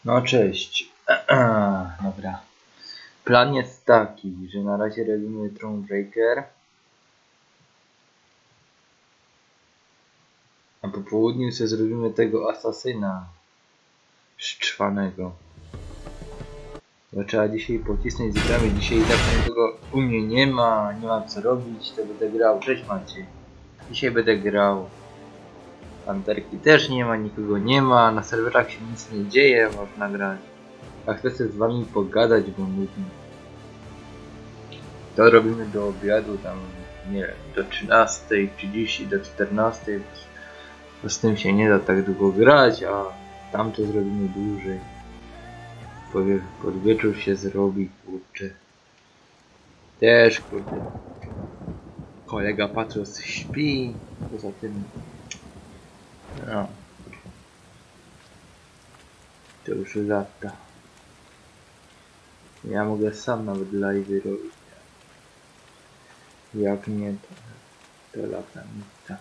No cześć. Dobra. Plan jest taki, że na razie robimy Thronebreaker. A po południu sobie zrobimy tego asasyna szczwanego. Bo trzeba dzisiaj pocisnąć z grami. Dzisiaj tak nikogo u mnie nie ma co robić, to będę grał. Cześć Maciej. Dzisiaj będę grał. Panterki też nie ma, nikogo nie ma, na serwerach się nic nie dzieje, można grać. A chcę sobie z wami pogadać, bo nudno. To robimy do obiadu, tam nie wiem, do 13:30, do 14:00. Bo z tym się nie da tak długo grać, a tam to zrobimy dłużej. Pod wieczór się zrobi, kurczę. Też kurde. Kolega Patros śpi, poza tym no. To już lata. Ja mogę sam nawet live robić. Jak nie to lata muta.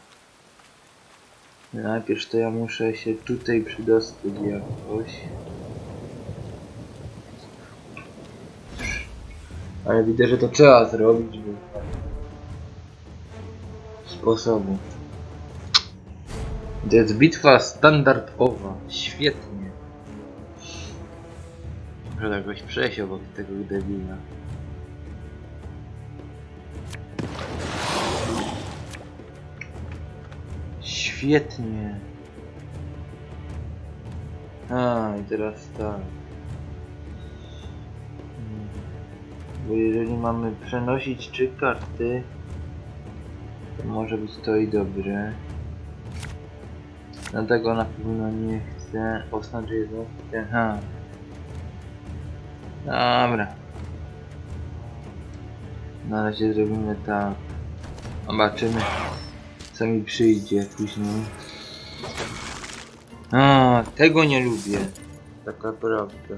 Najpierw to ja muszę się tutaj przydostać jakoś. Ale widzę, że to trzeba zrobić, bo sposobu. To jest bitwa standardowa. Świetnie. Muszę jakoś przejść obok tego debila. Świetnie. A i teraz tak. Bo jeżeli mamy przenosić 3 karty, to może być to i dobre. Dlatego na pewno nie chcę oznaczyć jednostkę. Aha. Dobra. Na razie zrobimy tak. Zobaczymy, co mi przyjdzie później. A, tego nie lubię. Taka prawda.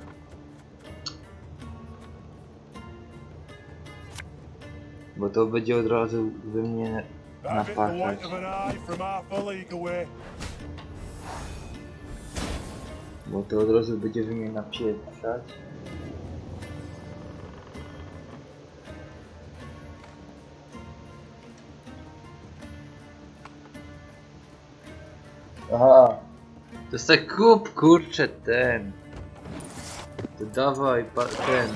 Bo to będzie od razu we mnie napatrzeć. Bo to od razu będzie we mnie napieprzać. Aha. To jest tak kup, kurczę, ten. To dawaj, ten.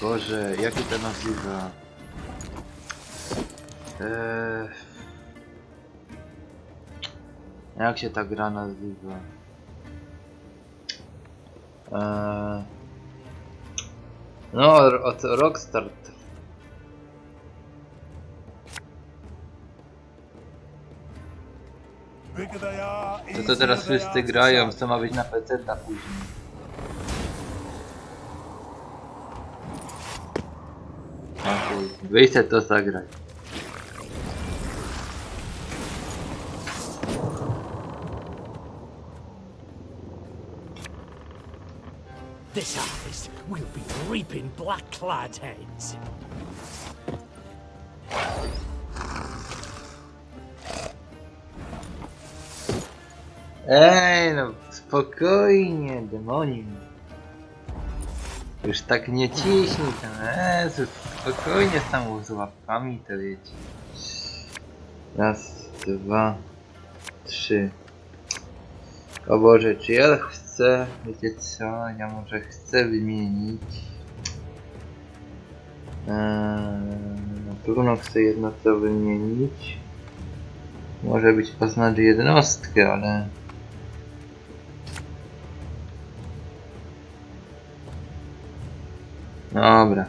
Boże, jak to nazywa? Jak się ta gra nazywa? No, od Rockstar. To teraz wszyscy grają, co ma być na PC-ta później. Okej, wyjście to zagrać. This harvest will be reaping black clad heads. Ej, no spokojnie, demonim. Już tak nie ciśnij tam, spokojnie z tam z łapkami, to wiecie. Raz, 2, 3. O Boże, czy ja chcę, wiecie co, ja może chcę wymienić. Na pewno chcę jedno co wymienić. Może być oznacz jednostkę, ale... Dobra.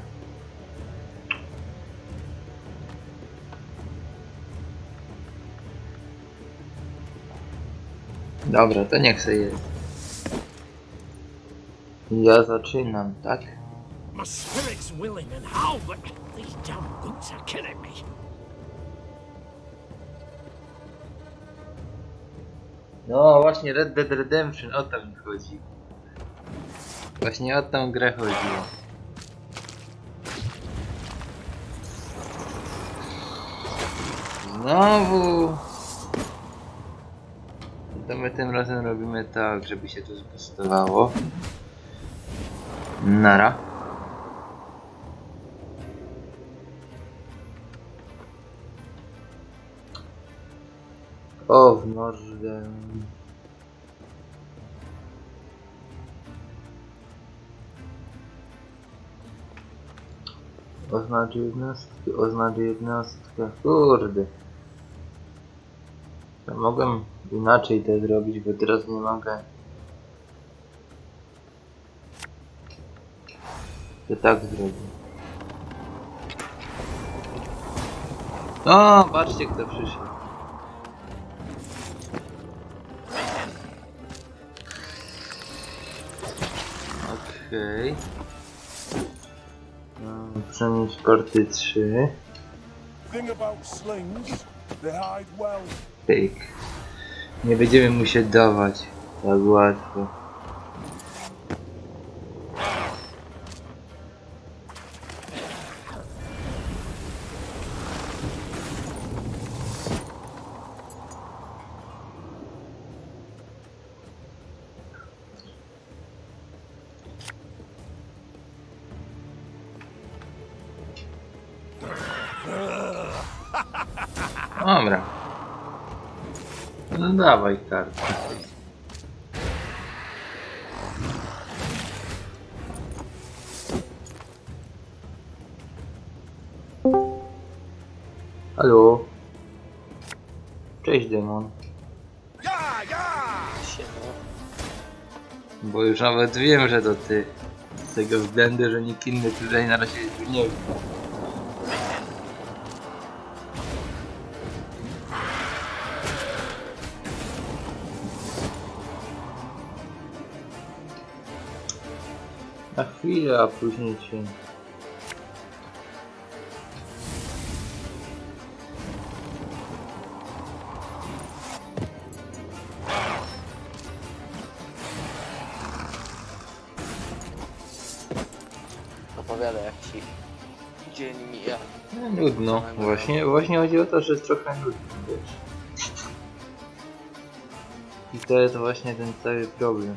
Dobra, to niech sobie jest. Ja zaczynam, tak? My spirit's willing and how, but these damn boots are killing me. No właśnie, Red Dead Redemption, o to mi chodzi. Właśnie o tą grę chodziło. Znowu To my tym razem robimy tak, żeby się to zbustowało. Nara. O, w mordę. Oznacz jednostkę, kurde. Ja mogłem inaczej to zrobić, bo teraz nie mogę. To tak zrobię. O, patrzcie kto przyszedł. Okej. Przenieść porty 3. Tyk. Nie będziemy mu się dawać tak łatwo. Dobra. No dawaj kartę. Halo. Cześć demon. Bo już nawet wiem, że to ty. Z tego względu, że nikt inny tutaj na razie nie wie. Na chwilę, a później cię. Opowiada jak ci dzień mija. No, nudno. Właśnie chodzi o to, że jest trochę nudno, wiesz. I to jest właśnie ten cały problem.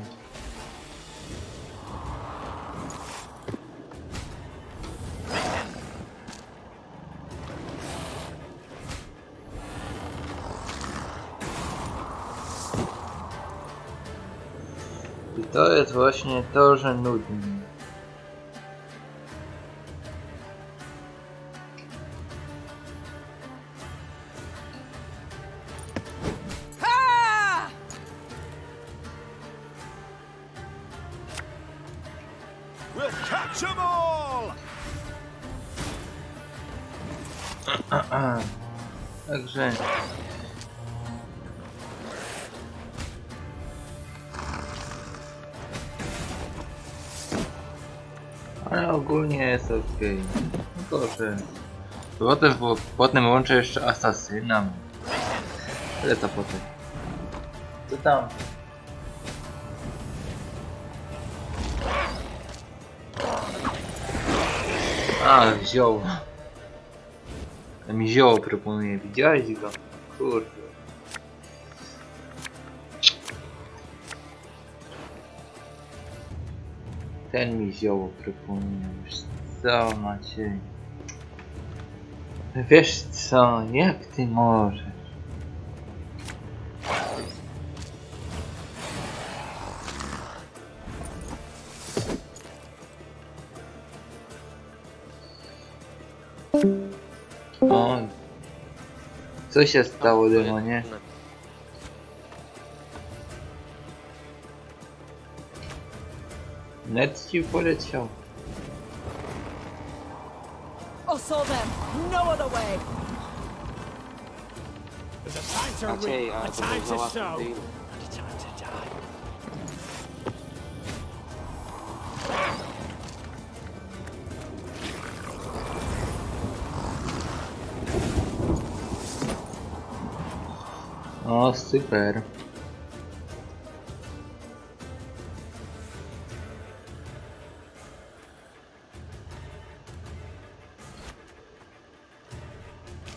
I to jest właśnie to, że nudno. Także ale ogólnie jest ok. Tylko że potem łączę jeszcze asasyna. Ale to potem. Co tam? A, wziął. Mi zioło proponuje, widziałeś go? Kurde. Ten mi zioło proponuje, wiesz co Maciej? Wiesz co, jak ty możesz? O, co się stało, demonie? Net ci poleciał. Maciej, a to był załatwy deal. O, super.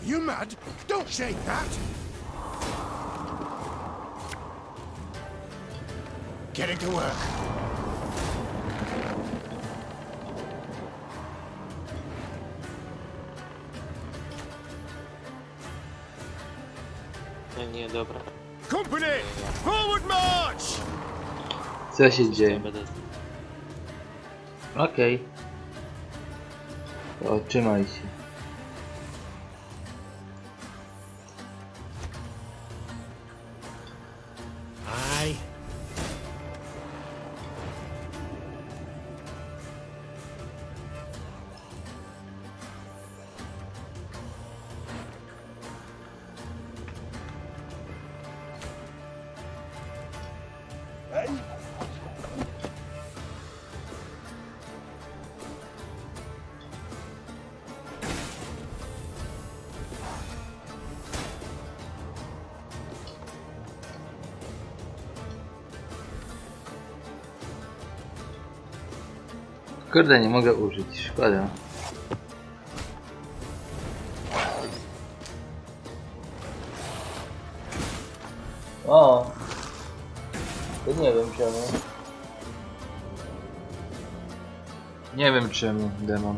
You mad? Don't shake that! Getting to work. Nie, dobra. Company, forward march! Co się dzieje? Okej. To trzymaj się. Aye. Kurde, nie mogę użyć, szkoda. O! To nie wiem czemu. Nie wiem czemu, demon.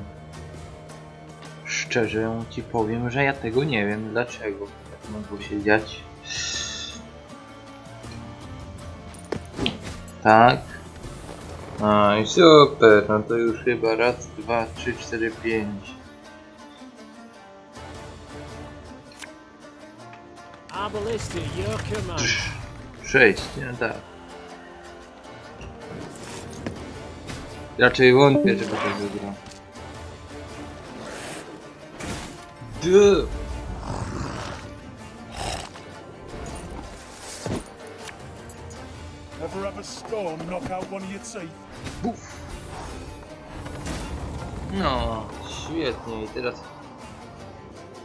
Szczerze ci powiem, że ja tego nie wiem. Dlaczego tak mogło się dziać? Tak. A i super, no to już chyba raz, dwa, trzy, cztery, pięć. Sześć, no tak. Raczej wątpię, żeby to wygrał. Ever have a storm knock out one of your teeth? Buf. No, świetnie i teraz...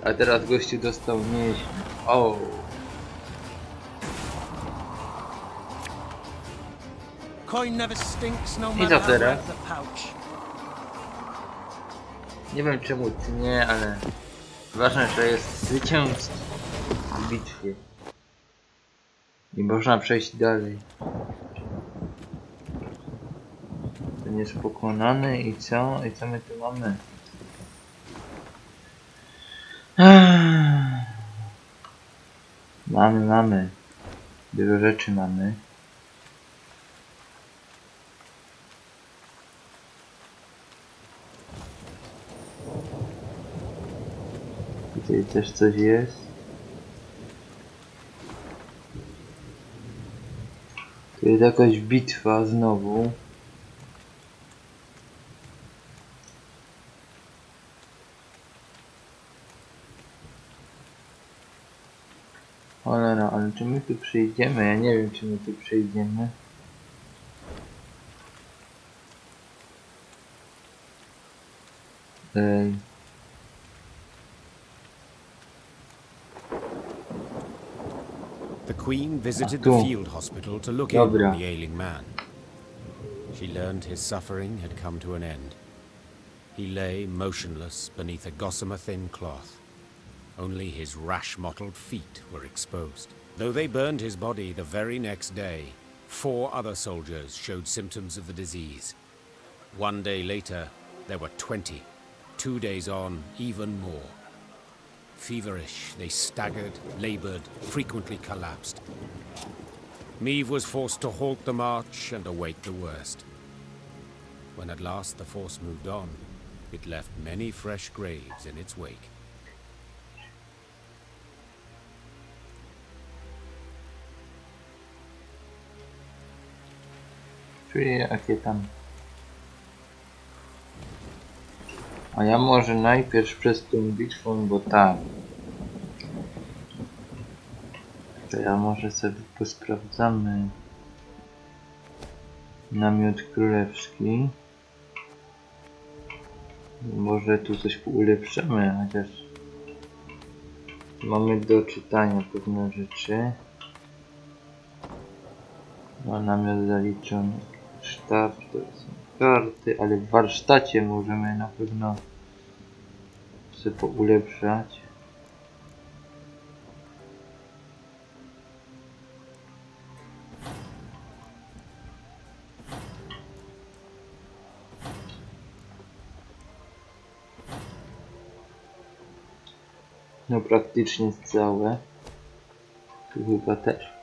A teraz gościu dostał mięśnie. O. Coin never stinks no I matter co how teraz? wet the pouch. Nie wiem czemu nie, ale... Ważne, że jest zwycięstwo w bitwie. I można przejść dalej. Ten jest pokonany i co? I co my tu mamy? Mamy. Dużo rzeczy mamy. Tutaj też coś jest. Tu jest jakaś bitwa znowu. Cholera, ale czy my tu przyjdziemy? Ja nie wiem, czy my tu przyjdziemy. The Queen visited the field hospital to look in on the ailing man. She learned his suffering had come to an end. He lay motionless beneath a gossamer-thin cloth. Only his rash-mottled feet were exposed. Though they burned his body the very next day, 4 other soldiers showed symptoms of the disease. 1 day later, there were 20. 2 days on, even more. Feverish, they staggered, labored, frequently collapsed. Meve was forced to halt the march and await the worst. When at last the force moved on, it left many fresh graves in its wake. Czyli jakie tam... A ja może najpierw przez tą bitwą, bo tak. To ja może sobie posprawdzamy namiot królewski. Może tu coś ulepszymy, chociaż mamy do czytania pewne rzeczy. No, namiot zaliczony. Sztab to są karty, ale w warsztacie możemy na pewno sobie poulepszać. No praktycznie całe. Tu chyba też.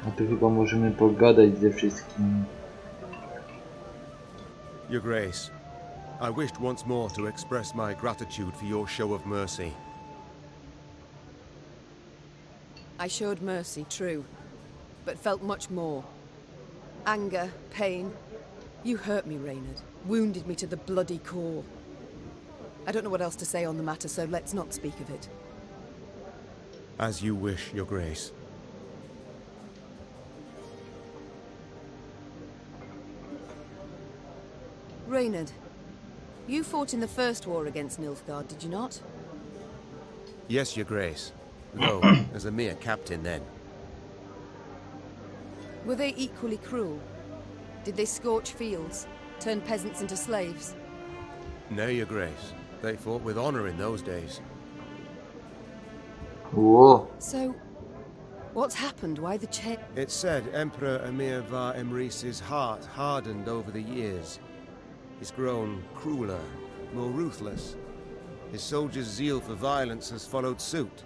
A tu chyba możemy pogadać ze wszystkimi. Your Grace, I wished once more to express my gratitude for your show of mercy. I showed mercy, true, but felt much more. Anger, pain. You hurt me, Reynard. Wounded me to the bloody core. I don't know what else to say on the matter, so let's not speak of it. As you wish, Your Grace. Reynard, you fought in the first war against Nilfgaard, did you not? Yes, Your Grace. Though, as a mere captain then. Were they equally cruel? Did they scorch fields, turn peasants into slaves? Nay, Your Grace. They fought with honor in those days. Whoa. So, what's happened? Why the change? It's said Emperor Emir var Emrys's heart hardened over the years. He's grown crueler, more ruthless. His soldiers' zeal for violence has followed suit.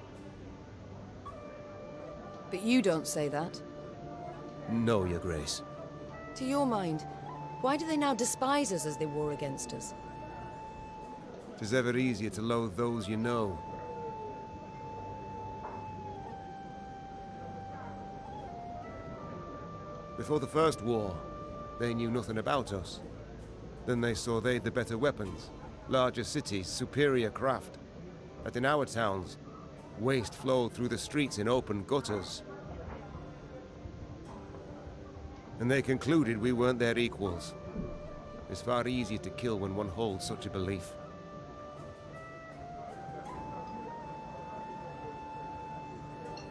But you don't say that. No, Your Grace. To your mind, why do they now despise us as they war against us? 'Tis ever easier to loathe those you know. Before the first war, they knew nothing about us. Then they saw they'd the better weapons, larger cities, superior craft. That in our towns, waste flowed through the streets in open gutters. And they concluded we weren't their equals. It's far easier to kill when one holds such a belief.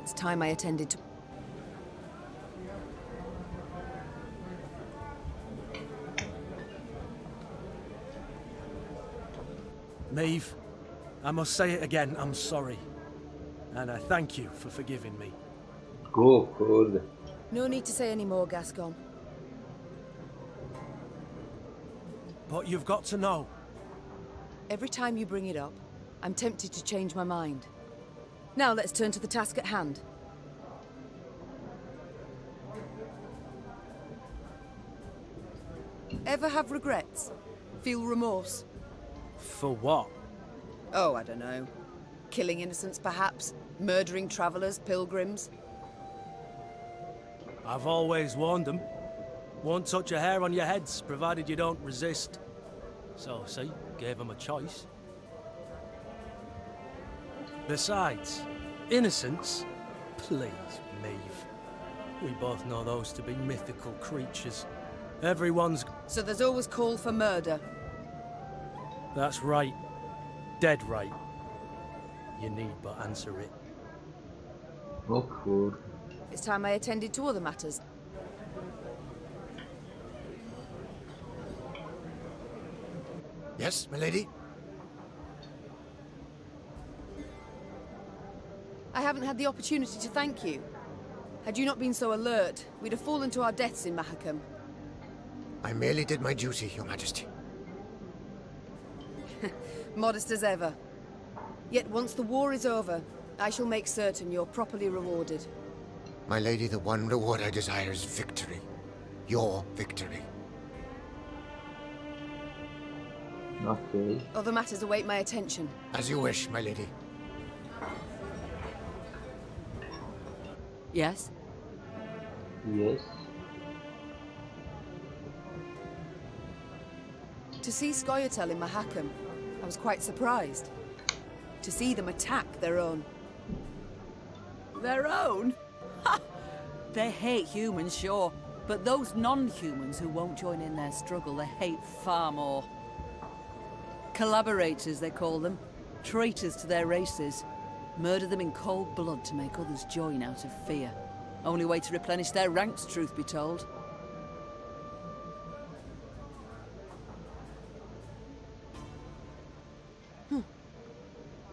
It's time I attended to... Maeve, I must say it again, I'm sorry. And I thank you for forgiving me. Go, kurde. No need to say any more, Gascon. But you've got to know. Every time you bring it up, I'm tempted to change my mind. Now let's turn to the task at hand. Ever have regrets? Feel remorse? For what? Oh, I don't know. Killing innocents, perhaps? Murdering travelers, pilgrims? I've always warned them. Won't touch a hair on your heads, provided you don't resist. So, see, gave them a choice. Besides, innocents? Please, Maeve. We both know those to be mythical creatures. Everyone's... So there's always call for murder? That's right. Dead right. You need but answer it. O kurde. It's time I attended to other matters. Yes, my lady? I haven't had the opportunity to thank you. Had you not been so alert, we'd have fallen to our deaths in Mahakam. I merely did my duty, Your Majesty. Modest as ever. Yet once the war is over, I shall make certain you're properly rewarded. My lady, the one reward I desire is victory. Your victory. Okay. Other matters await my attention. As you wish, my lady. Yes? Yes. To see Scoia'tael in Mahakam, I was quite surprised. To see them attack their own. Their own? Ha! They hate humans, sure. But those non-humans who won't join in their struggle, they hate far more. Collaborators, they call them. Traitors to their races. Murder them in cold blood to make others join out of fear. Only way to replenish their ranks, truth be told.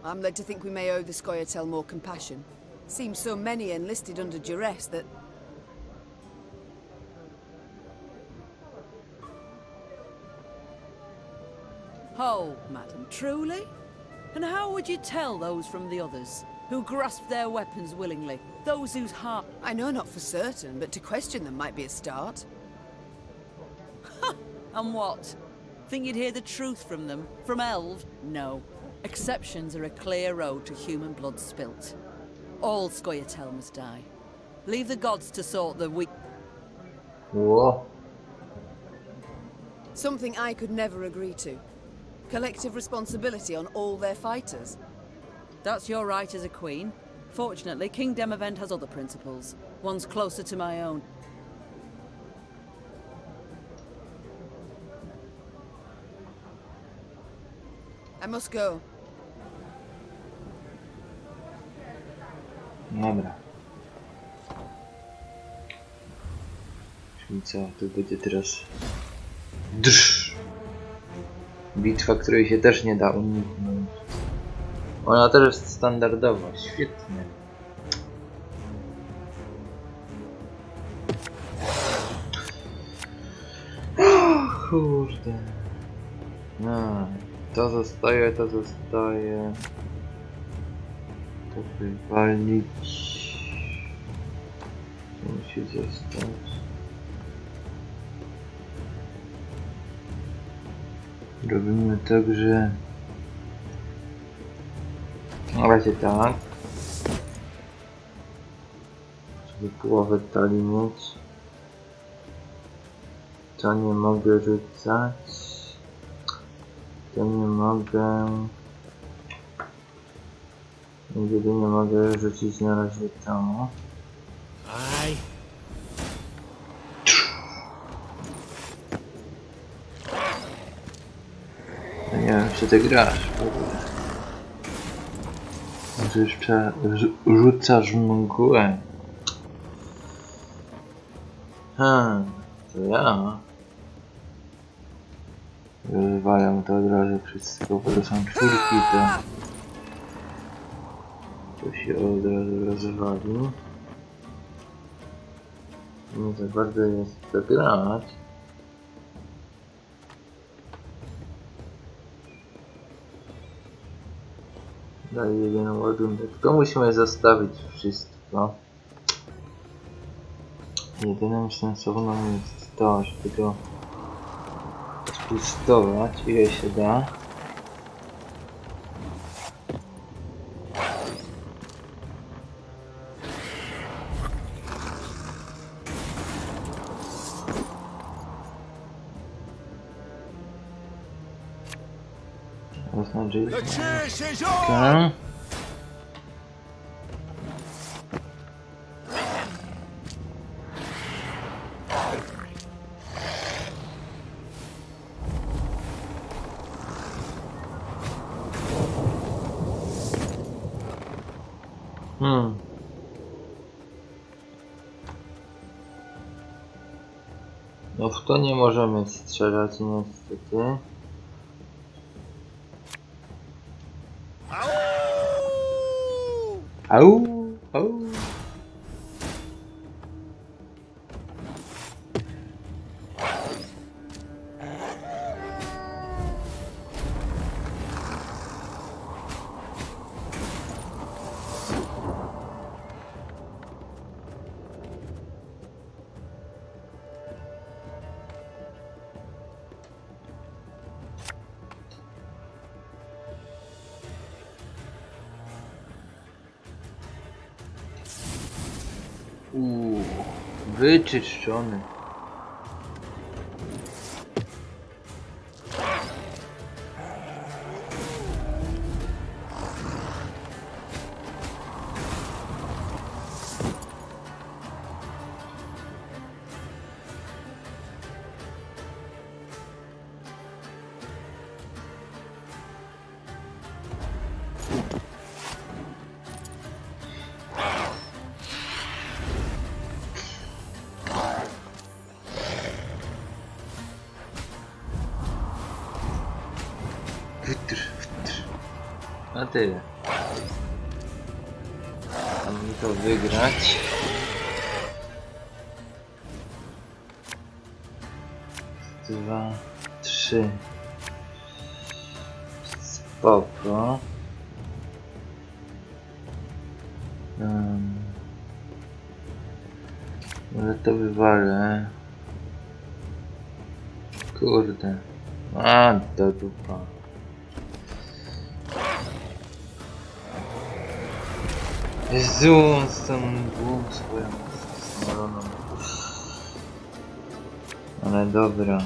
I'm led to think we may owe the Scoia'tael more compassion. Seems so many enlisted under duress that... Oh, madam, truly? And how would you tell those from the others, who grasped their weapons willingly? Those whose heart... I know not for certain, but to question them might be a start. And what? Think you'd hear the truth from them? From elves? No. Exceptions are a clear road to human blood spilt. All Scoia'tael must die. Leave the gods to sort the weak... Whoa. Something I could never agree to. Collective responsibility on all their fighters. That's your right as a queen. Fortunately, King Demavend has other principles. One's closer to my own. I must go. Dobra. Czyli co? To będzie teraz... Drz! Bitwa, której się też nie da uniknąć. Ona też jest standardowa. Świetnie. Oh, kurde. No, to zostaje, to zostaje. To wywalić. To musi zostać. Robimy tak, że na razie tak, żeby połowę talii mieć. To nie mogę rzucać, to nie mogę, jedynie mogę rzucić na razie to. Nie wiem, czy ty grasz w ogóle. Może jeszcze rzucasz mgłę. To ja. Wywalam to od razu wszystko, bo to są czwórki, to się od razu rozwali. Nie za bardzo jest to grać. Daję jeden ładunek. To musimy zostawić wszystko. Jedyną sensowną jest to, żeby go spustować, ile się da. Oznaczyć. Okay. No w to nie możemy strzelać niestety. Au! Au! Wyczyszczony. A tyle. mi to wygrać. Dwa, trzy. Spoko. Ale to wywalę. Kurde. A, to dupa. Jezu, z tą głową swoją smaloną. Ale dobra.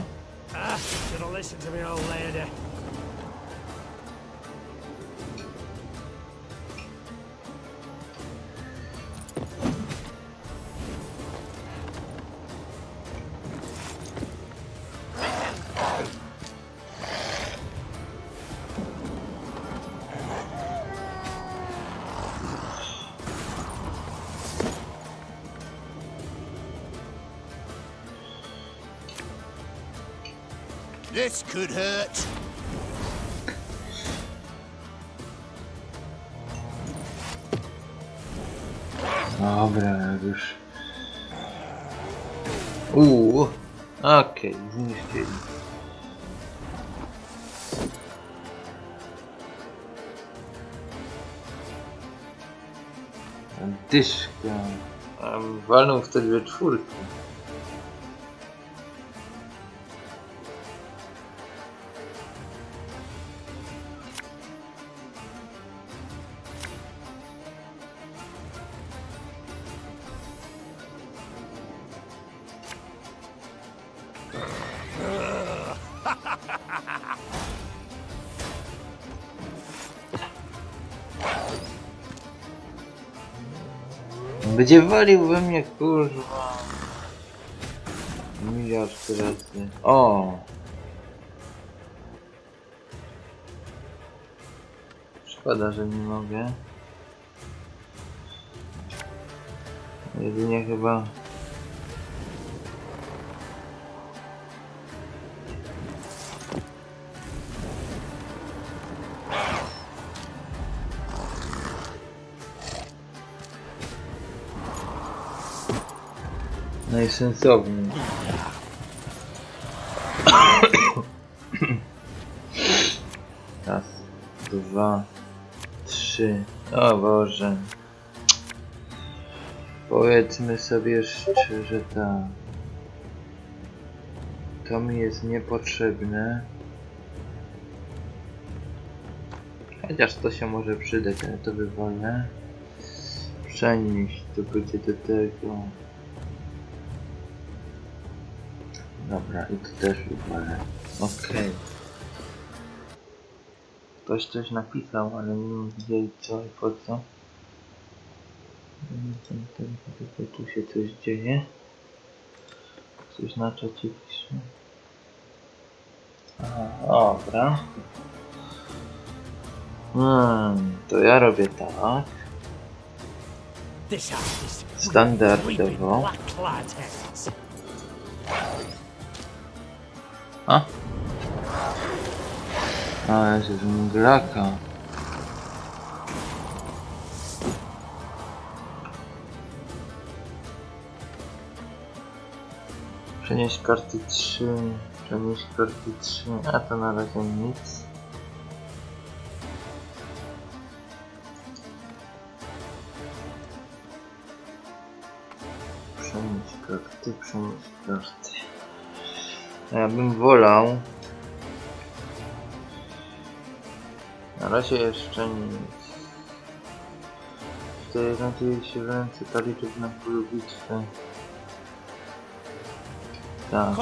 This could hurt. Dobra, już. Okej, zniszczyli. Dyszka. Walnął w te dwie czwórki. Będzie walił we mnie, kurwa. Miliard razy. O! Szkoda, że nie mogę. Jedynie chyba... najsensowniej. Raz, dwa, trzy. O Boże. Powiedzmy sobie szczerze, tak. To mi jest niepotrzebne. Chociaż to się może przydać, ale to wywolę. Przenieść to będzie do tego. Dobra, i to też wywalę. Okej. Ktoś coś napisał, ale nie wiedzieli co i po co. Tu się coś dzieje. Coś na czacie pisze. Aha, dobra. To ja robię tak. Standardowo. A, jest mglaka. Przenieść karty 3. Przenieść karty 3. A to na razie nic. Przenieść karty, przenieść karty. Ja bym wolał. Na razie jeszcze nic. Tutaj znajduje się w ręce taliczek na polu bitwy. Tak.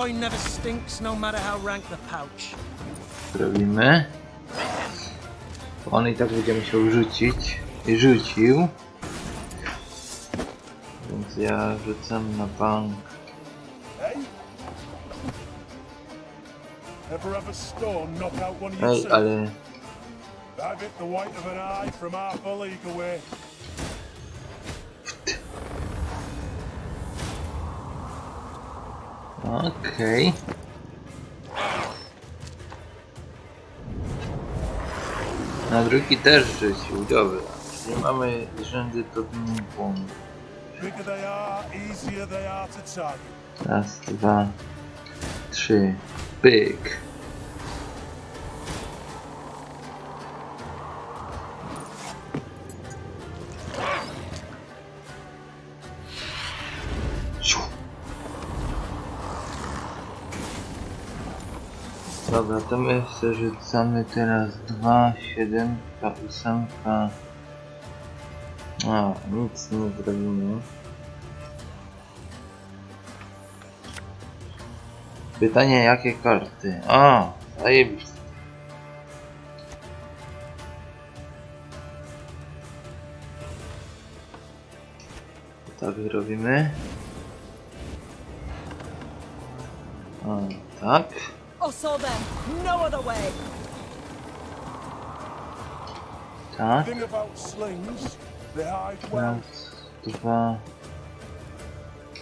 Robimy. On i tak będzie musiał rzucić. I rzucił. Więc ja rzucam na bank. Ej, ale... Okej. Na drugi też rzucił, dobra. Jeśli mamy rzędy, to dwóm. Raz, dwa, trzy, pyk. Dobra, to my przerzucamy teraz 2, 7, 8. A, nic nie zrobimy. Pytanie, jakie karty? A, zajebiście. Tak robimy. O, tak. Tak. Raz, dwa,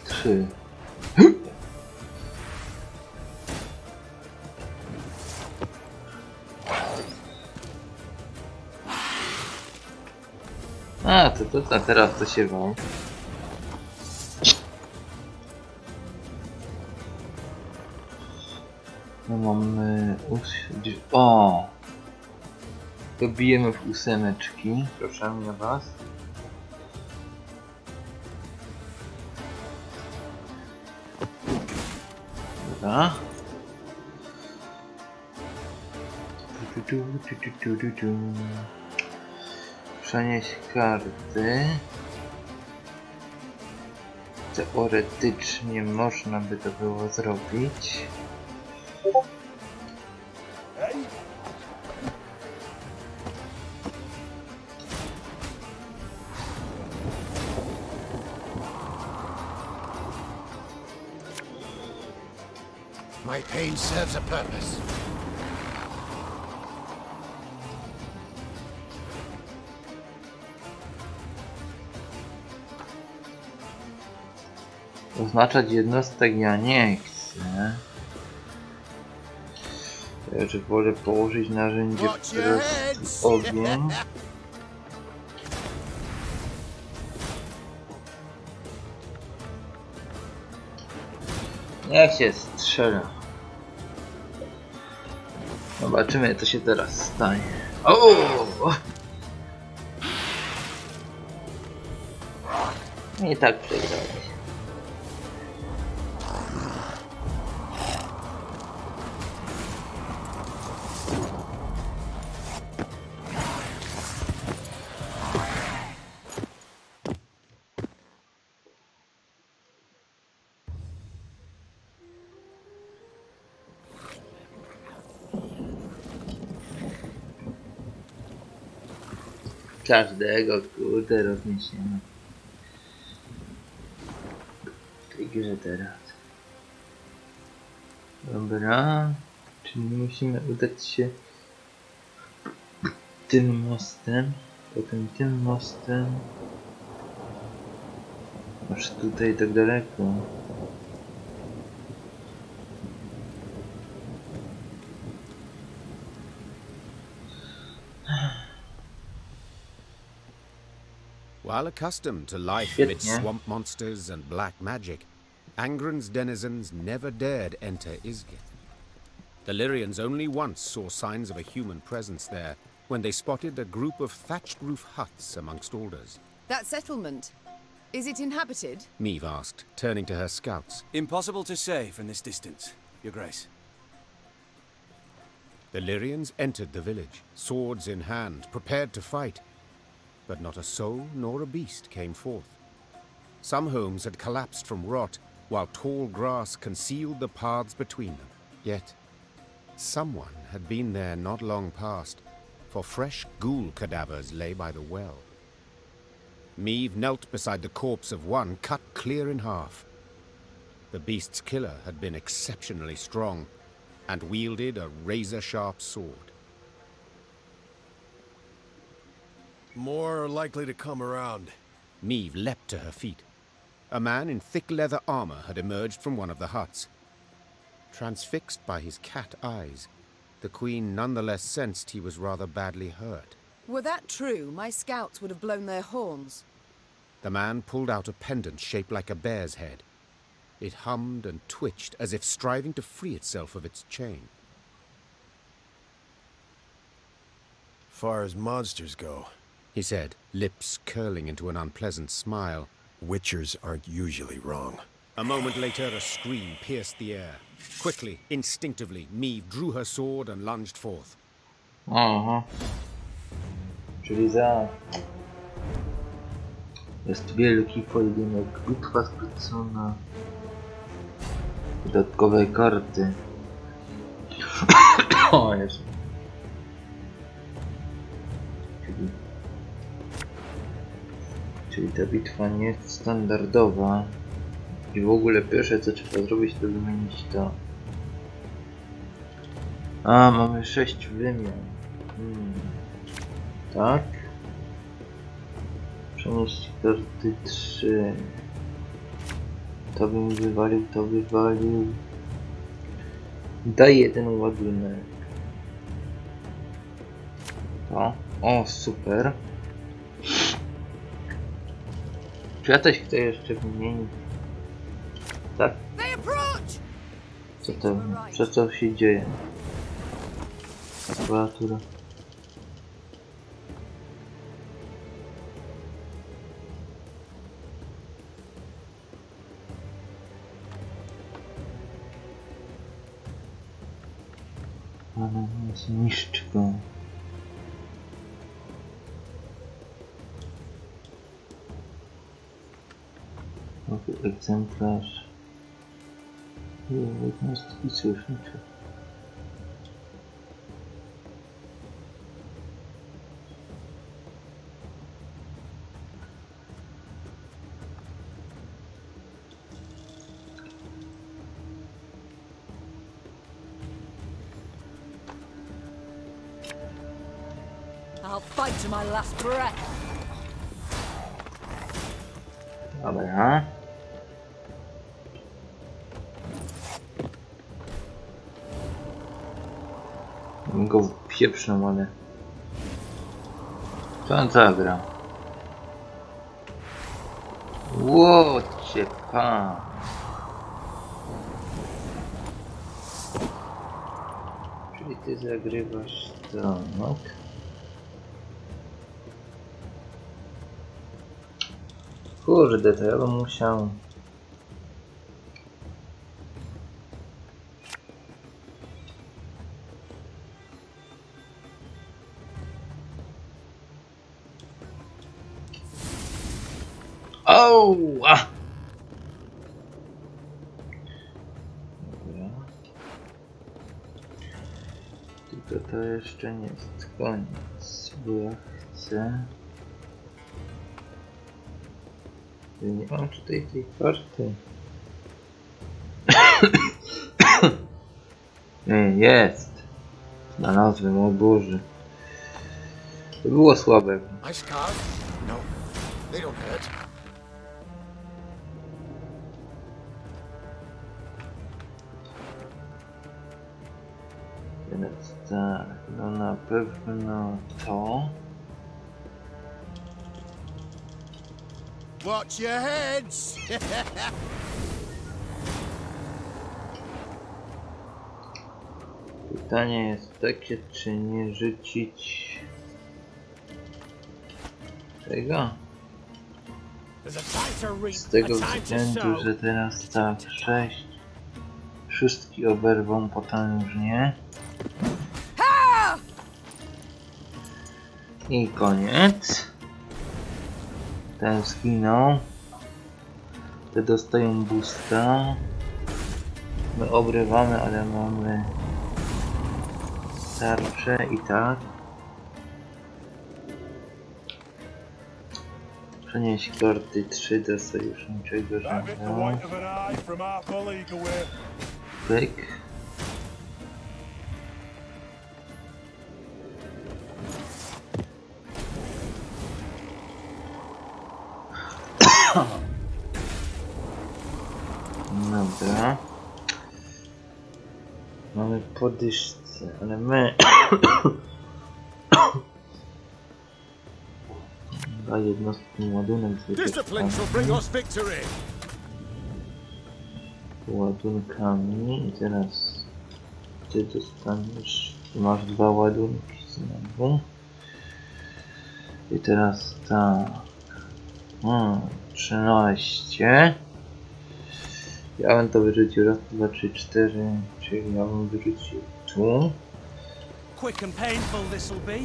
trzy. A, to teraz to się wam. No mamy o! To bijemy w 8. Proszę mnie was. Dobra. Przenieść karty. Teoretycznie można by to było zrobić. My pain serves a purpose. Oznaczać jednostek ja nie chcę. Ja że wolę położyć narzędzie w ogień. Jak się strzela. Zobaczymy co się teraz stanie. O! I tak przegrałeś. Każdego kurde rozniesiemy w tej grze teraz. Dobra, czyli musimy udać się tym mostem, potem tym mostem, aż tutaj tak daleko. While accustomed to life amidst swamp monsters and black magic, Angren's denizens never dared enter Isgith. The Lyrians only once saw signs of a human presence there, when they spotted a group of thatched roof huts amongst alders. That settlement, is it inhabited? Meve asked, turning to her scouts. Impossible to say from this distance, Your Grace. The Lyrians entered the village, swords in hand, prepared to fight. But not a soul nor a beast came forth. Some homes had collapsed from rot, while tall grass concealed the paths between them. Yet, someone had been there not long past, for fresh ghoul cadavers lay by the well. Meve knelt beside the corpse of one cut clear in half. The beast's killer had been exceptionally strong, and wielded a razor-sharp sword. More are likely to come around. Meve leapt to her feet. A man in thick leather armor had emerged from one of the huts. Transfixed by his cat eyes, the queen nonetheless sensed he was rather badly hurt. Were that true, my scouts would have blown their horns. The man pulled out a pendant shaped like a bear's head. It hummed and twitched as if striving to free itself of its chain. Far as monsters go, he said, lips curling into an unpleasant smile. Witchers aren't usually wrong. A moment later, a scream pierced the air. Quickly, instinctively, Meve drew her sword and lunged forth. Aha. Czyli jest wielki pojedynek. Bitwa skrócona. Dodatkowe karty. O Jezu. Czyli ta bitwa nie jest standardowa. I w ogóle pierwsze co trzeba zrobić, to wymienić to. A, mamy 6 wymian. Tak. Przenieść karty 3. To bym wywalił, to wywalił. Daj jeden ładunek. To. O, super. Czy ja coś chcę jeszcze wymienić? Tak? Co to? Przez co się dzieje? Aparatura. Ale zniszcz go. Egzemplarz. Jednostki sojusznicze. I'll fight to my last breath. Dobra. Bym go wpieprznął, ale... Co on zagra? Łocie pan! Czyli ty zagrywasz to, no? Kurde, to ja bym musiał... Dobra. Tylko to jeszcze nie jest koniec, bo ja chcę... Nie mam tutaj tej karty. Jest. Znalazłem, o Boże. To było słabe. No, they don't hurt. Więc tak, no na pewno to. Watch your heads! Pytanie jest takie, czy nie rzucić tego? Z tego względu, że teraz tak, 6 szóstki oberwą potężnie. I koniec. Ten zginął. Te dostają boosta. My obrywamy, ale mamy tarczę i tak. Przenieść karty 3 do sojuszniczego rzędu. Pyk. Dobra. Mamy po dyszce, ale my 2 jednostki ładunek z ładunkami. I teraz ty dostaniesz, masz 2 ładunki znowu. I teraz tak. 13. Ja bym to wyrzucił raz, 2, 3, 4, czyli ja bym wyrzucił tu. Quick and painful this'll be.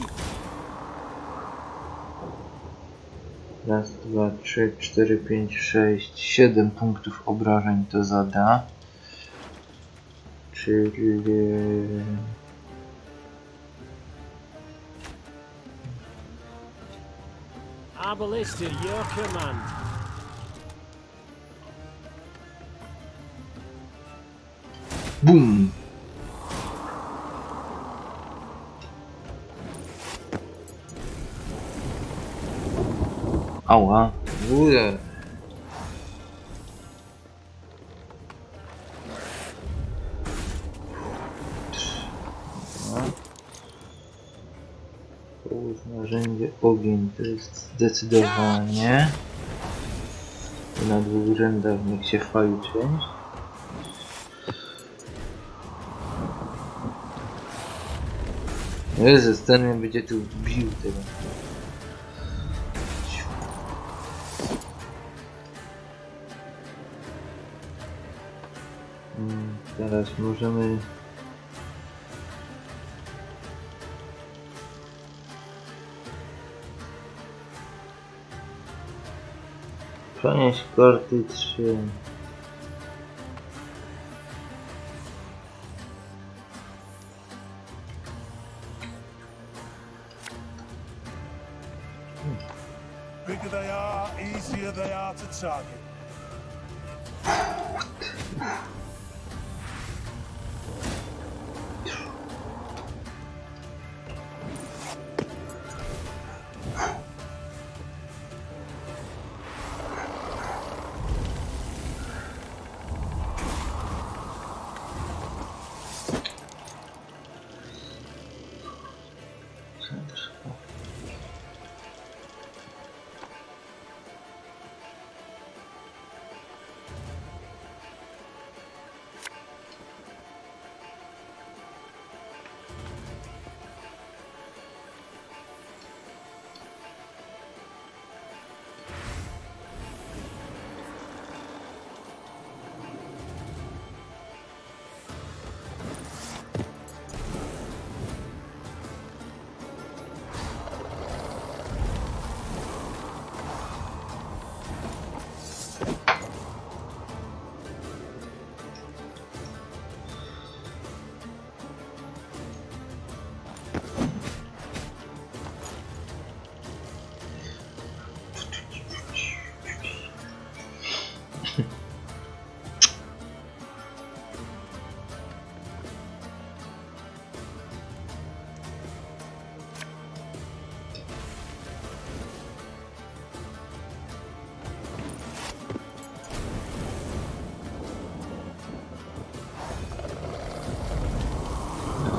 Raz, 2, 3, 4, 5, 6, 7 punktów obrażeń to zada. Czyli... Abolister, your command. Bum! Ała! Ule! Połóż narzędzie ogień, to jest zdecydowanie. Na 2 rzędach niech się fali część. Jezus, ten mnie będzie tu bił teraz. Teraz możemy... przenieść karty 3. Bigger they are, easier they are to target.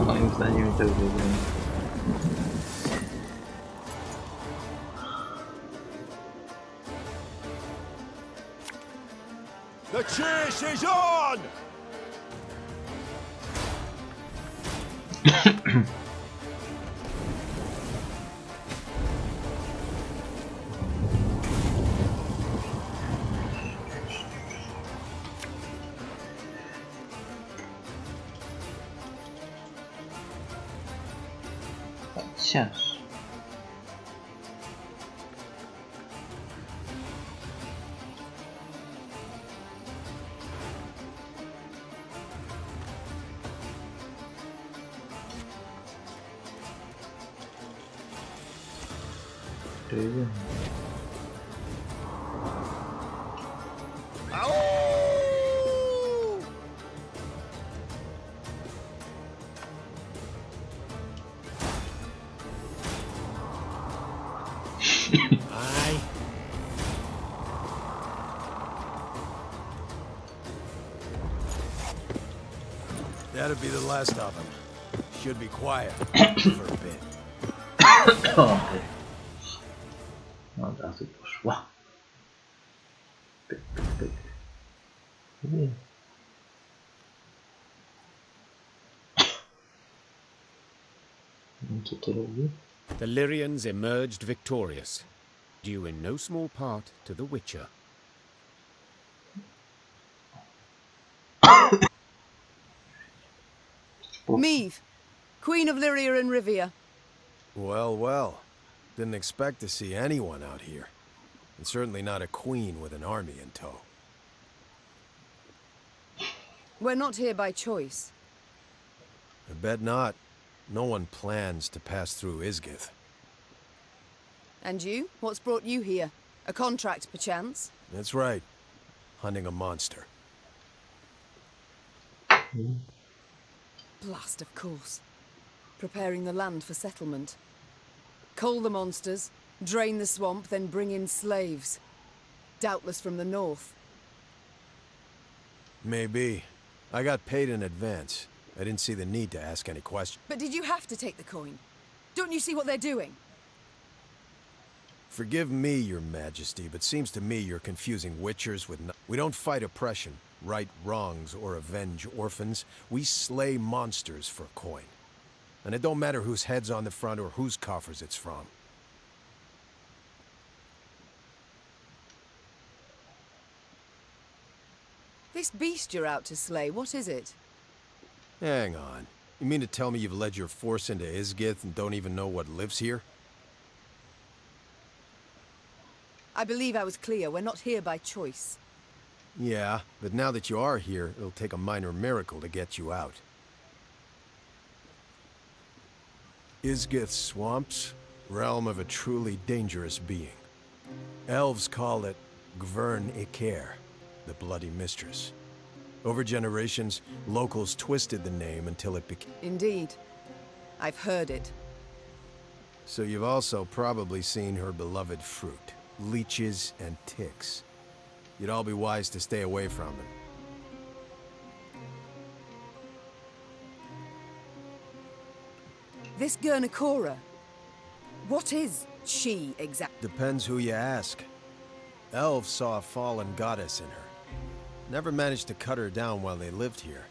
Moim zdaniem tak zrobiłem. The chase is on! Cięż. Aye. That'll be the last of them. Should be quiet for a bit. Okay. No tak. Pyk, pyk, pyk. Co to robi? The Lyrians emerged victorious, due in no small part to the Witcher. Meve, Queen of Lyria and Rivia. Well, well. Didn't expect to see anyone out here. And certainly not a queen with an army in tow. We're not here by choice. I bet not. No one plans to pass through Isgith. And you? What's brought you here? A contract, perchance? That's right. Hunting a monster. Blast, of course. Preparing the land for settlement. Cull the monsters, drain the swamp, then bring in slaves. Doubtless from the north. Maybe. I got paid in advance. I didn't see the need to ask any questions. But did you have to take the coin? Don't you see what they're doing? Forgive me, your majesty, but seems to me you're confusing witchers with we don't fight oppression, right wrongs, or avenge orphans. We slay monsters for coin. And it don't matter whose head's on the front or whose coffers it's from. This beast you're out to slay, what is it? Hang on. You mean to tell me you've led your force into Isgith and don't even know what lives here? I believe I was clear. We're not here by choice. Yeah, but now that you are here, it'll take a minor miracle to get you out. Isgith swamps, realm of a truly dangerous being. Elves call it Gwern Iker, the Bloody Mistress. Over generations, locals twisted the name until it became... Indeed. I've heard it. So you've also probably seen her beloved fruit, leeches and ticks. You'd all be wise to stay away from them. This Gurnacora, what is she exactly? Depends who you ask. Elves saw a fallen goddess in her. Never managed to cut her down while they lived here,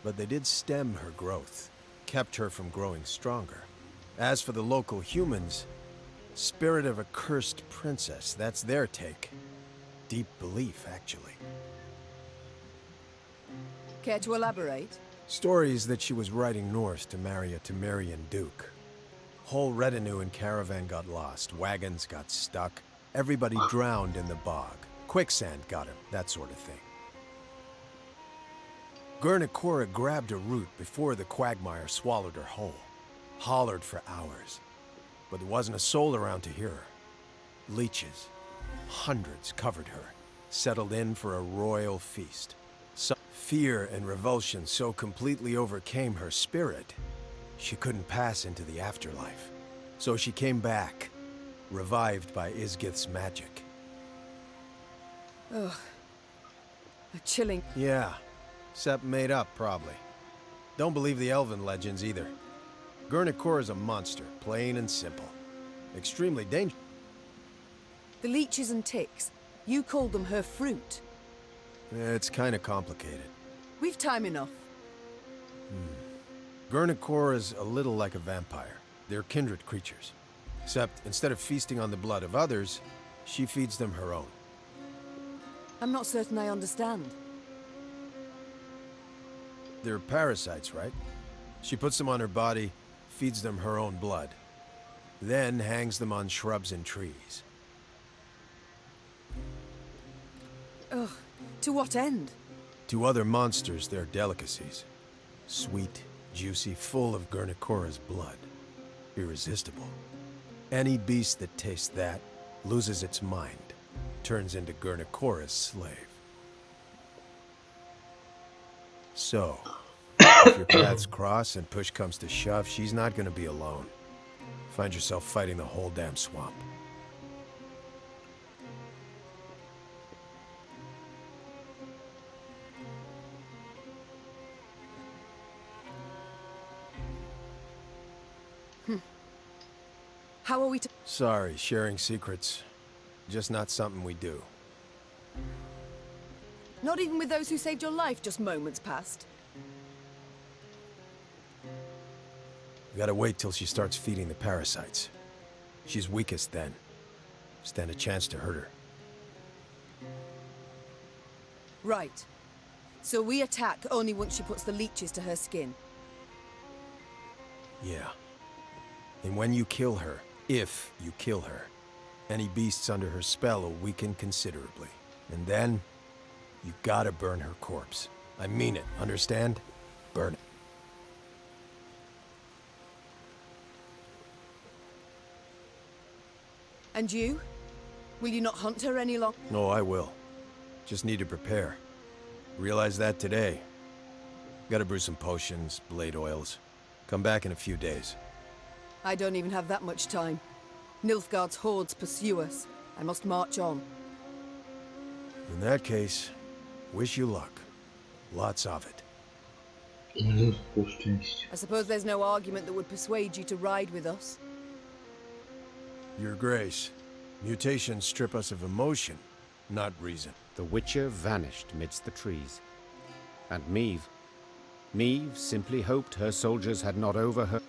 but they did stem her growth, kept her from growing stronger. As for the local humans, spirit of a cursed princess, that's their take. Deep belief, actually. Care to elaborate? Stories that she was riding north to marry a Temerian duke. Whole retinue and caravan got lost, wagons got stuck, everybody drowned in the bog. Quicksand got him, that sort of thing. Gurnacora grabbed a root before the quagmire swallowed her whole. Hollered for hours, but there wasn't a soul around to hear her. Leeches, hundreds covered her, settled in for a royal feast. Fear and revulsion so completely overcame her spirit, she couldn't pass into the afterlife. So she came back, revived by Isgith's magic. Ugh. A chilling... Yeah, except made up, probably. Don't believe the elven legends either. Gurnacora's a monster, plain and simple. Extremely dangerous. The leeches and ticks, you called them her fruit. It's kind of complicated. We've time enough. Gurnacora's a little like a vampire. They're kindred creatures. Except instead of feasting on the blood of others, she feeds them her own. I'm not certain I understand. They're parasites, right? She puts them on her body, feeds them her own blood, then hangs them on shrubs and trees. Ugh. To what end? To other monsters, they're delicacies. Sweet, juicy, full of Gurnacora's blood. Irresistible. Any beast that tastes that loses its mind, turns into Gurnacora's slave. So, if your paths cross and push comes to shove, she's not gonna be alone. Find yourself fighting the whole damn swamp. How are we to... Sorry, sharing secrets. Just not something we do. Not even with those who saved your life just moments past? We gotta wait till she starts feeding the parasites. She's weakest then. Stand a chance to hurt her. Right. So we attack only once she puts the leeches to her skin. Yeah. And when you kill her, if you kill her, any beasts under her spell will weaken considerably. And then, you gotta burn her corpse. I mean it, understand? Burn it. And you? Will you not hunt her any longer? No, I will. Just need to prepare. Realized that today. Gotta brew some potions, blade oils. Come back in a few days. I don't even have that much time. Nilfgaard's hordes pursue us. I must march on. In that case, wish you luck. Lots of it. I suppose there's no argument that would persuade you to ride with us. Your Grace, mutations strip us of emotion, not reason. The Witcher vanished midst the trees. And Meve simply hoped her soldiers had not overheard.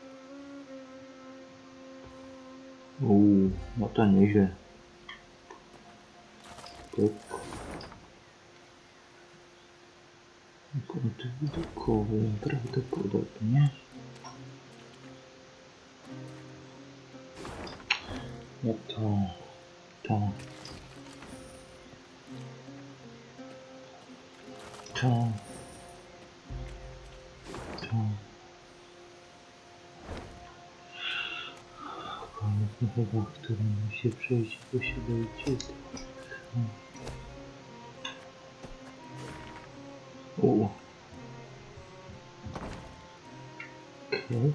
No to nieźle. Kąty widokowe prawdopodobnie. No to. Chyba, którym się przejść, bo się boicie. Okay.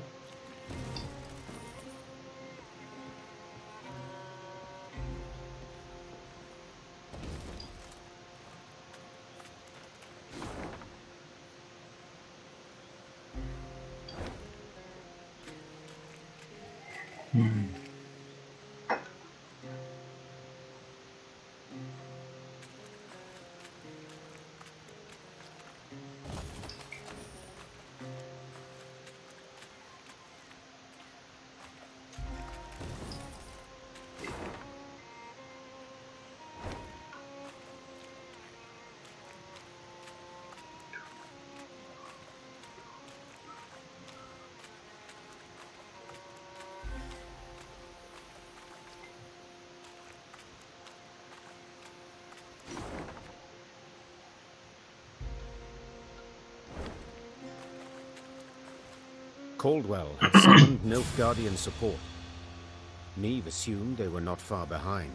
Caldwell had summoned Nilfgaardian support. Meve assumed they were not far behind.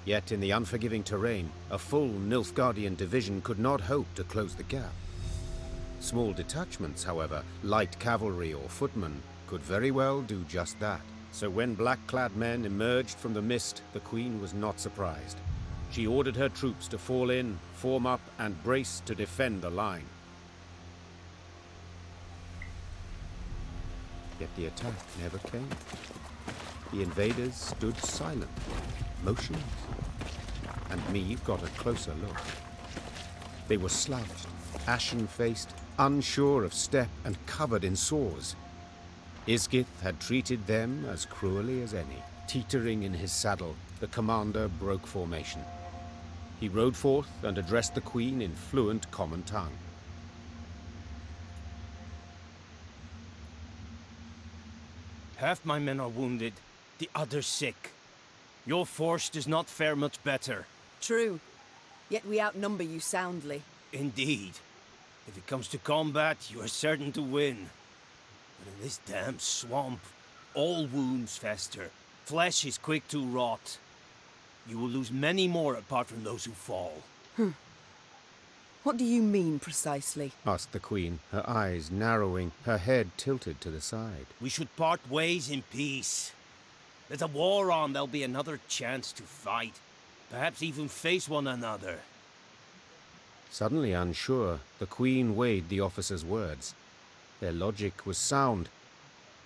Yet in the unforgiving terrain, a full Nilfgaardian division could not hope to close the gap. Small detachments, however, light cavalry or footmen, could very well do just that. So when black-clad men emerged from the mist, the Queen was not surprised. She ordered her troops to fall in, form up, and brace to defend the line. Yet the attack never came. The invaders stood silent, motionless, and Meve got a closer look. They were slouched, ashen-faced, unsure of step, and covered in sores. Isgith had treated them as cruelly as any. Teetering in his saddle, the commander broke formation. He rode forth and addressed the Queen in fluent common tongue. Half my men are wounded, the others sick. Your force does not fare much better. True. Yet we outnumber you soundly. Indeed. If it comes to combat, you are certain to win. But in this damn swamp, all wounds fester. Flesh is quick to rot. You will lose many more apart from those who fall. What do you mean, precisely? Asked the Queen, her eyes narrowing, her head tilted to the side. We should part ways in peace. There's a war on, there'll be another chance to fight. Perhaps even face one another. Suddenly unsure, the Queen weighed the officer's words. Their logic was sound,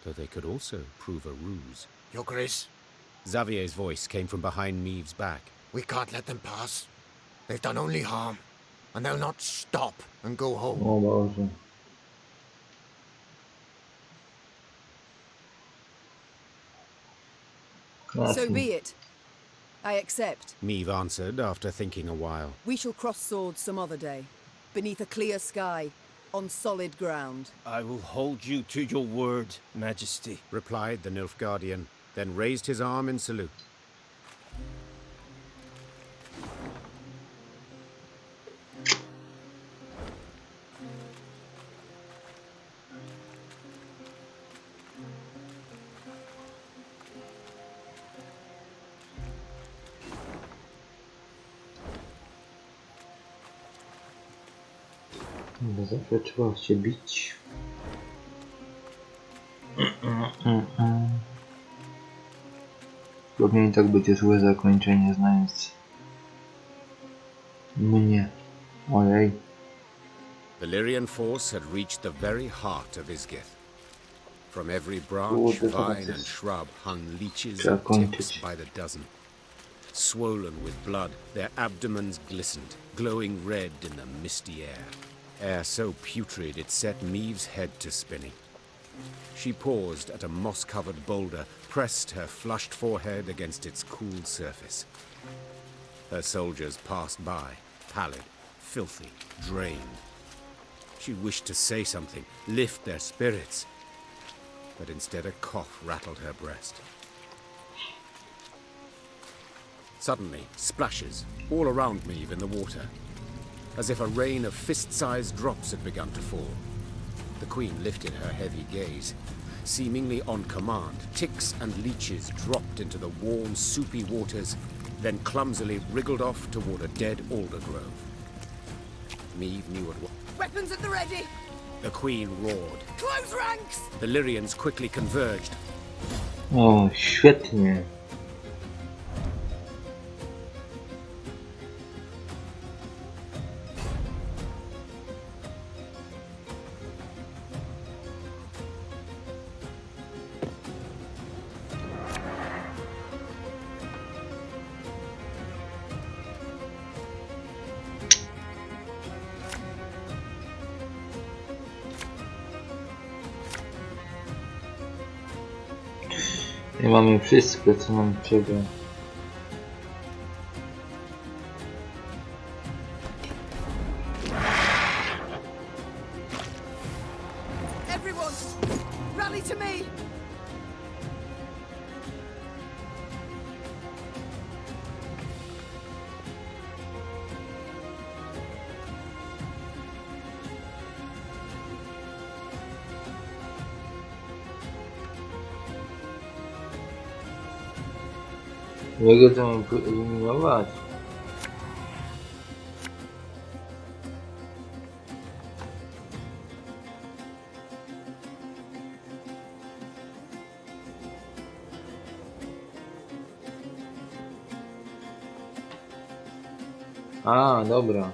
though they could also prove a ruse. Your Grace? Xavier's voice came from behind Meve's back. We can't let them pass. They've done only harm. and they'll not stop and go home. O Boże. So be it. I accept. Meve answered after thinking a while. We shall cross swords some other day, beneath a clear sky, on solid ground. I will hold you to your word, Majesty, replied the Nilfgaardian, then raised his arm in salute. No zawsze trzeba się bić. Pewnie i tak będzie złe zakończenie, znając mnie. Ojej. The Lyrian force had reached the very heart of Isgith. From every branch, vine and shrub hung leeches and ticks by the dozen. Swollen with blood, their abdomens glistened, glowing red in the misty air. Air so putrid it set Meve's head to spinning. She paused at a moss-covered boulder, pressed her flushed forehead against its cool surface. Her soldiers passed by, pallid, filthy, drained. She wished to say something, lift their spirits, but instead a cough rattled her breast. Suddenly, splashes all around Meve in the water, as if a rain of fist-sized drops had begun to fall. The Queen lifted her heavy gaze. Seemingly on command, ticks and leeches dropped into the warm, soupy waters, then clumsily wriggled off toward a dead alder grove. Meve knew at once. Weapons at the ready! The Queen roared. Close ranks! The Lyrians quickly converged. O, świetnie. I mamy wszystko, co nam trzeba. Everyone, rally to me! Jak to mam eliminować? A, dobra.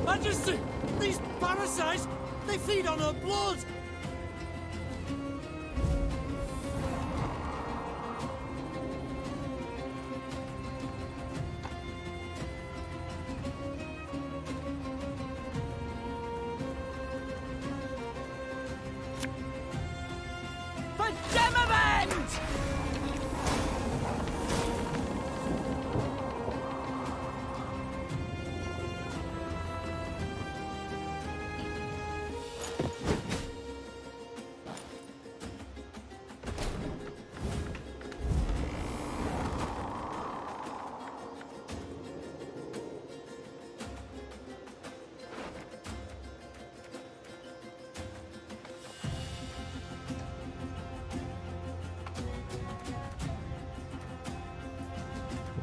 Majesty! These parasites! They feed on her blood!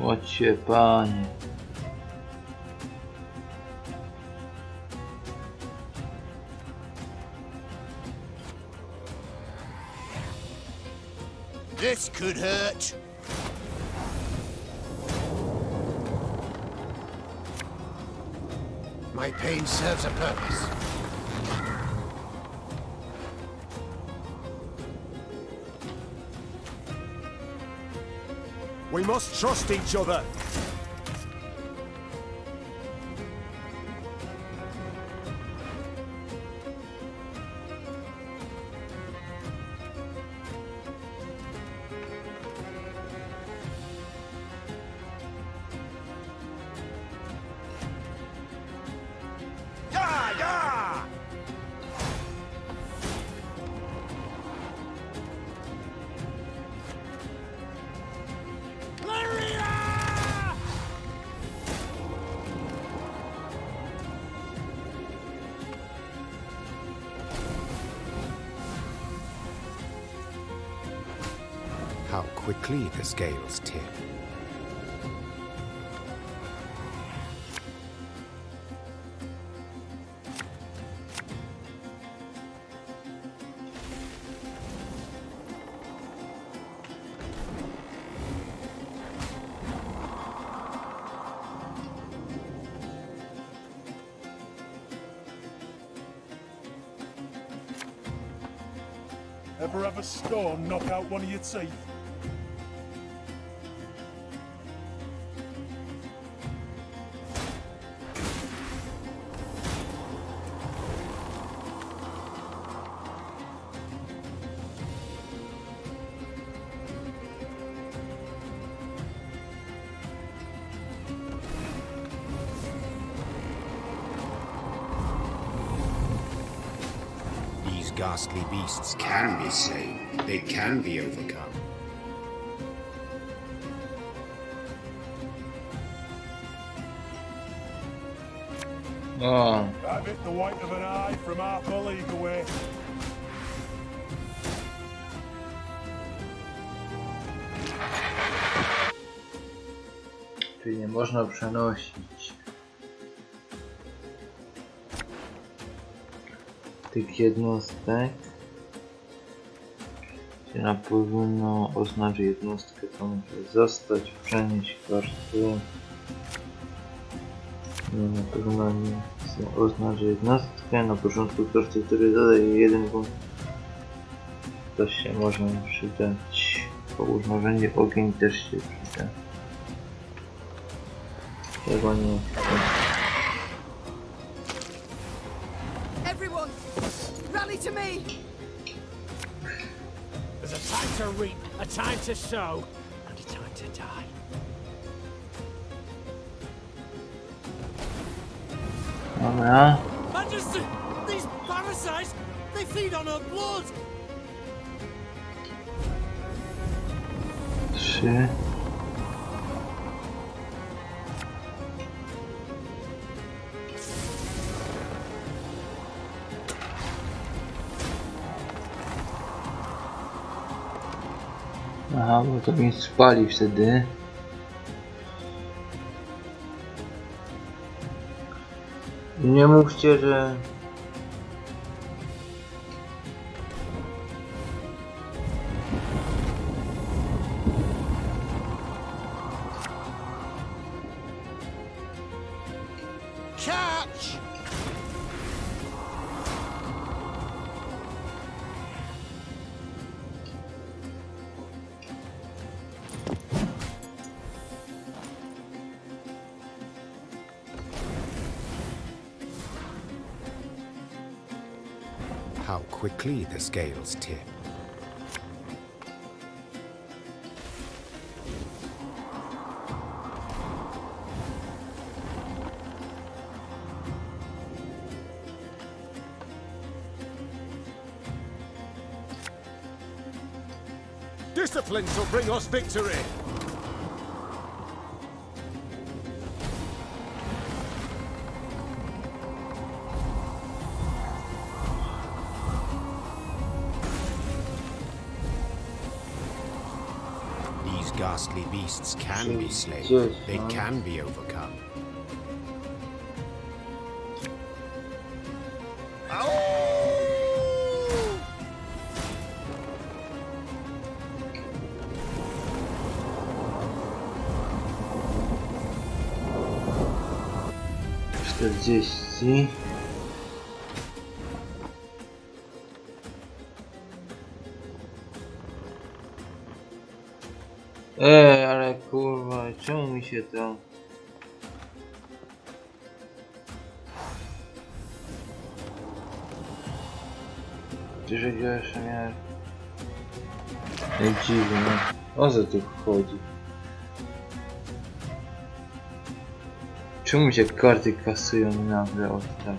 Ocie panie. This could hurt. My pain serves a purpose. We must trust each other. How quickly the scales tip. Ever have a stone knock out one of your teeth? Ghastly beasts can be slain. They can be overcome. Oh. I've hit the white of an eye from half a league away. Czyli nie można przenosić tych jednostek. Czyli na powinno oznaczyć jednostkę, to muszę zostać, przenieść warstwę. Nie, na pewno nie chcę oznaczyć jednostkę. Na początku koszty, który dodaje 1 punkt. To się może przydać. Położenie ogień też się przyda. Czego nie chcę. Everyone, rally to me! There's a time to reap, a time to sow, and a time to die. Dobra. Majesty, these parasites, they feed on our blood. 3. Aha, bo to mi spali wtedy. Nie mówcie, że... Catch! How quickly the scales tip. Discipline shall bring us victory. These ghastly beasts can be slain. They can be overcome. 40. Ale kurwa, czemu mi się to... Że jeszcze miałem... dziwne. O co tu chodzi? Czemu się karty kasują nagle od tak?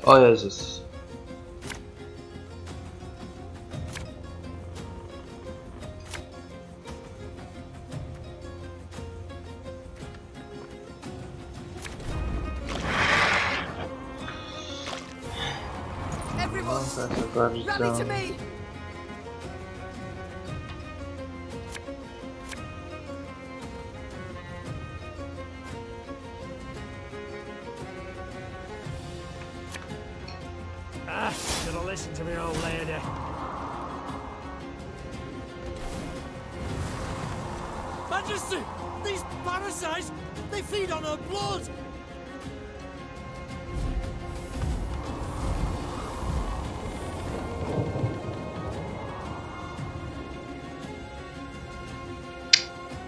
O Jezus. Everyone, rally to me. Should've listened to me, old lady. Majesty! These parasites! They feed on her blood!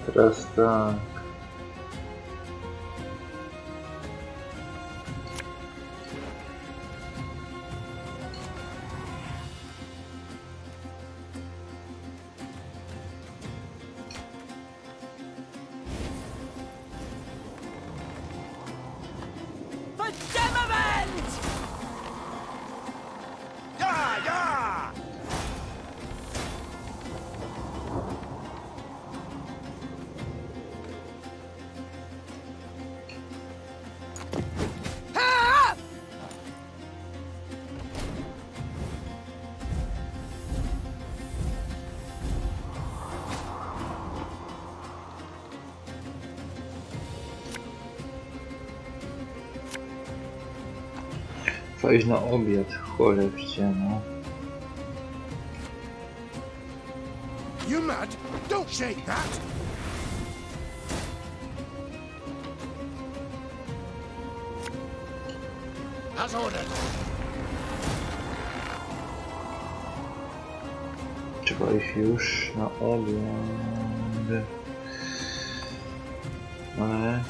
Teraz tak. Iść na obiad, cholewcie, no. You mad? Don't shake that! As ordered. Trzeba iść już na obiad. Ale...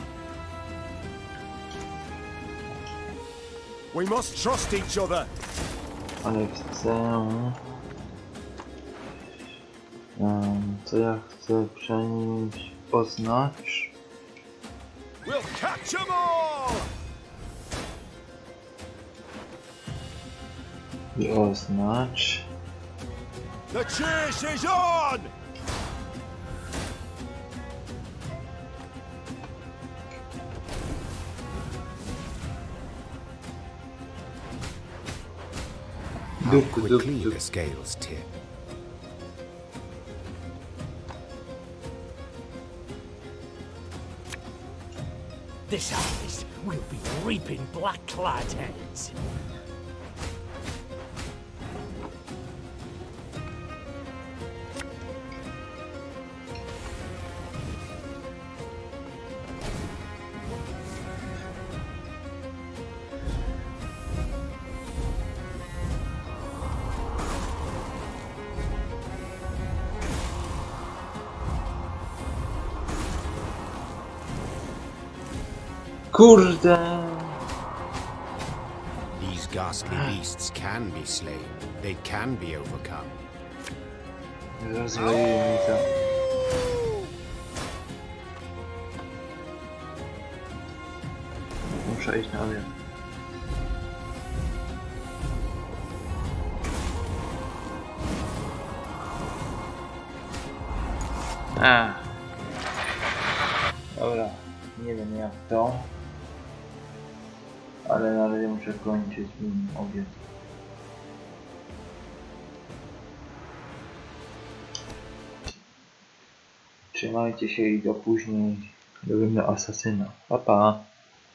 We must trust each other. Ale chcę... co ja chcę przenieść? Oznacz. We'll catch them all. I oznacz. The chase is on. How quickly the scales tip. This harvest will be reaping black-clad heads. Kurde! These ghastly beasts can be slain. They can be overcome. Rozwalili mi to. Muszę iść na obiad. Dobra, nie wiem jak to. Ale na razie muszę kończyć obiad. Trzymajcie się i do później. Robimy asasyna. Pa pa.